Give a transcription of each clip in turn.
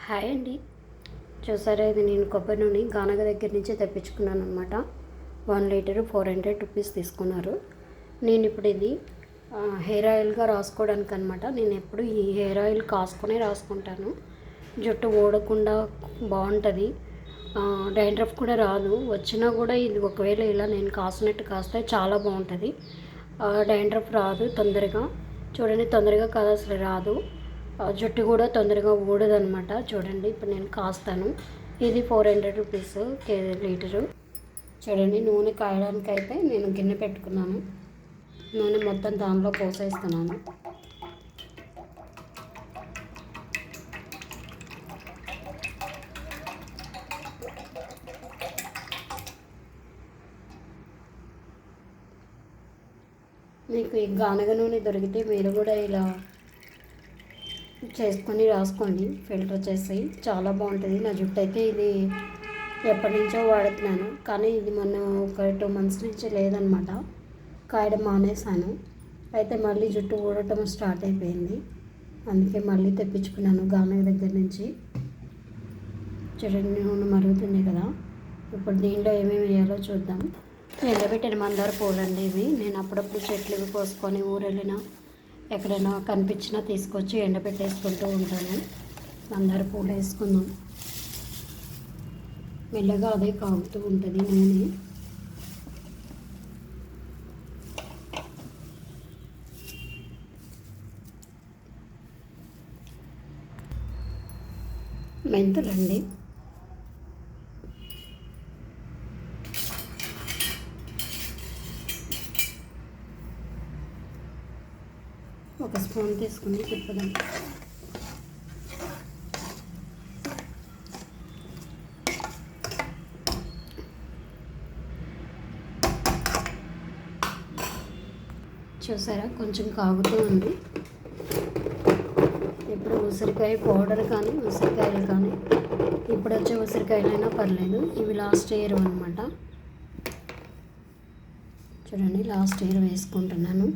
Hi అండి. చూసారా, ఇది నేను కొబ్బరి నూనె గానగ దగ్గర నుంచి తెప్పించుకున్నాను అనమాట. 1 లీటరు 400 రూపీస్ తీసుకున్నారు. నేను ఇప్పుడు ఇది హెయిర్ ఆయిల్గా రాసుకోవడానికి అనమాట. నేను ఎప్పుడు ఈ హెయిర్ ఆయిల్ కాసుకునే రాసుకుంటాను. జుట్టు ఊడకుండా బాగుంటుంది, డాండ్రఫ్ కూడా రాదు. వచ్చినా కూడా ఇది ఒకవేళ ఇలా నేను కాసినట్టు కాస్తే చాలా బాగుంటుంది. డాండ్రఫ్ రాదు తొందరగా. చూడండి, తొందరగా కాదు అసలు రాదు. జుట్టు కూడా తొందరగా ఊడదనమాట. చూడండి, ఇప్పుడు నేను కాస్తాను. ఇది 400 రూపీస్ లీటరు. చూడండి, నూనె కాయడానికి అయితే నేను గిన్నె పెట్టుకున్నాను. నూనె మొత్తం దానిలో పోసేస్తున్నాను. మీకు ఈ గానగ నూనె దొరికితే మీరు కూడా ఇలా చేసుకొని రాసుకోండి, ఫిల్టర్ చేసి. చాలా బాగుంటుంది. నా జుట్టు అయితే ఇది ఎప్పటి నుంచో వాడుతున్నాను, కానీ ఇది మొన్న ఒక 2 మంత్స్ నుంచి లేదనమాట. కాయడం మానేసాను. అయితే మళ్ళీ జుట్టు ఊడటం స్టార్ట్ అయిపోయింది. అందుకే మళ్ళీ తెప్పించుకున్నాను గానగ దగ్గర నుంచి. చూడండి, నూనె మరుగుతుంది కదా. ఇప్పుడు దీనిలో ఏమేమి వేయాలో చూద్దాం. ఎండబెట్టిన మందార పూలండి ఇవి. నేను అప్పుడప్పుడు చెట్లు కోసుకొని ఊరెళ్ళినా ఎక్కడైనా కనిపించినా తీసుకొచ్చి ఎండబెట్టేసుకుంటూ ఉంటాను. మందార పూలు వేసుకుందాం. మెల్లగా అదే కాగుతూ ఉంటుంది నూనె. మెంతులండి, ఒక స్పూన్ తీసుకుని తిప్పుదాం. చూసారా, కొంచెం కాగుతూ ఉంది. ఇప్పుడు ఉసిరికాయ పౌడర్ కానీ ఉసిరికాయలు కానీ, ఇప్పుడు వచ్చే ఉసిరికాయలైనా పర్లేదు. ఇవి లాస్ట్ ఇయర్ అనమాట. చూడండి, లాస్ట్ ఇయర్ వేసుకుంటున్నాను.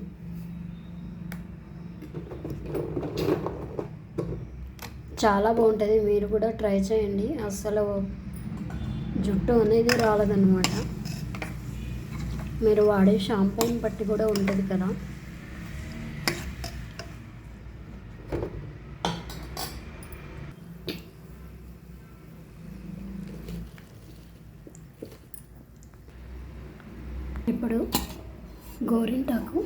చాలా బాగుంటుంది. మీరు కూడా ట్రై చేయండి. అసలు జుట్టు అనేది రాలదన్నమాట. మీరు వాడే షాంపూని బట్టి కూడా ఉంటుంది కదా. ఇప్పుడు గోరింటాకు,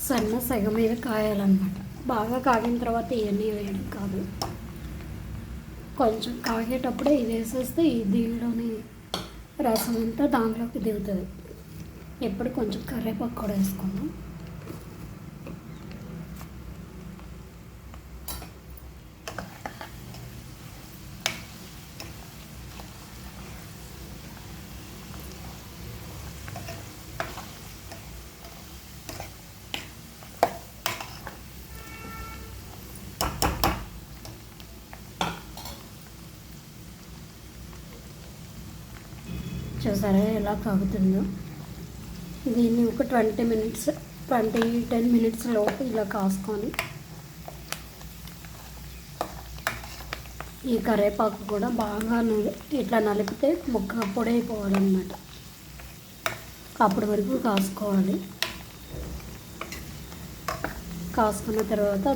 సన్న సెగ మీద కాయాలన్నమాట. బాగా కాగిన తర్వాత ఇవన్నీ వేయడం కాదు. కొంచెం కాగేటప్పుడే ఇది వేసేస్తే ఈ దీనిలోని రసం అంతా దాంట్లోకి దిగుతుంది. ఎప్పుడు కొంచెం కరివేపాకు కూడా వేసుకుందాం. చూసారా ఎలా కాగుతుందో. దీన్ని ఒక 10 మినిట్స్ లోపు ఇలా కాసుకొని, ఈ కరివేపాకు కూడా బాగా ఇట్లా నలిపితే ముక్క పొడైపోవాలన్నమాట. అప్పటి వరకు కాసుకోవాలి. కాసుకున్న తర్వాత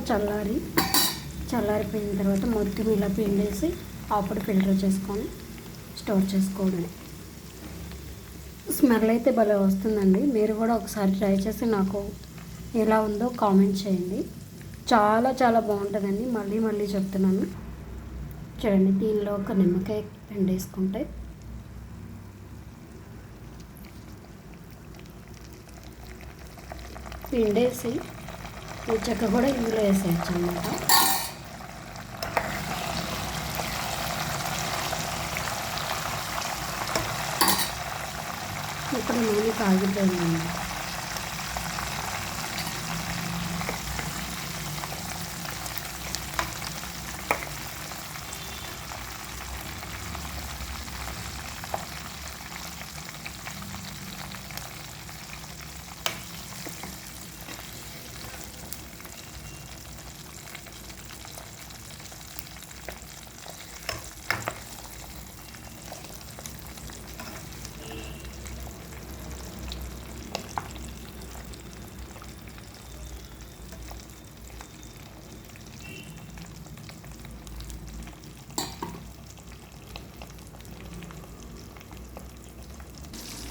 చల్లారిపోయిన తర్వాత మొత్తం ఇలా పిండేసి అప్పుడు ఫిల్టర్ చేసుకొని స్టోర్ చేసుకోవడమే. స్మెల్ అయితే భలే వస్తుందండి. మీరు కూడా ఒకసారి ట్రై చేసి నాకు ఎలా ఉందో కామెంట్ చేయండి. చాలా చాలా బాగుంటుందండి. మళ్ళీ చెప్తున్నాను. చూడండి, దీనిలో ఒక నిమ్మకాయ పిండేసుకుంటే పిండేసి ఈ చెక్క కూడా ఇందులో వేసేయచ్చు అన్నమాట. ఇప్పుడు నూనె కాగిపోయిందండి.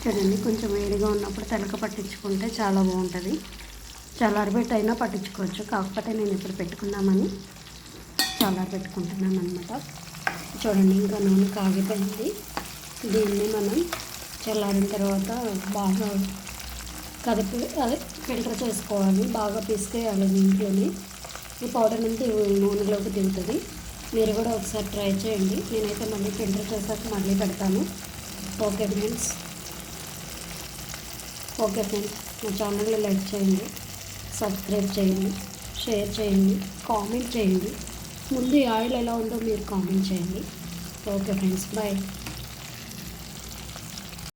చూడండి, కొంచెం వేడిగా ఉన్నప్పుడు తలక పట్టించుకుంటే చాలా బాగుంటుంది. చల్లారబెట్టి అయినా పట్టించుకోవచ్చు, కాకపోతే నేను ఇప్పుడు పెట్టుకుందామని చల్లారబెట్టుకుంటున్నాను అనమాట. చూడండి, ఇంకా నూనె కాగిపోయింది. దీన్ని మనం చల్లారిన తర్వాత బాగా కదిపి ఫిల్టర్ చేసుకోవాలి, బాగా పిసికేయాలి దీంట్లోని. ఈ పౌడర్ నుంచి నూనెలోకి దిగుతుంది. మీరు కూడా ఒకసారి ట్రై చేయండి. నేనైతే మళ్ళీ ఫిల్టర్ చేశాక మళ్ళీ పెడతాను. ఓకే ఫ్రెండ్స్, నా ఛానల్ని లైక్ చేయండి, సబ్స్క్రైబ్ చేయండి, షేర్ చేయండి, కామెంట్ చేయండి. ముందు ఈ ఆయిల్ ఎలా ఉందో మీరు కామెంట్ చేయండి. Okay friends, bye.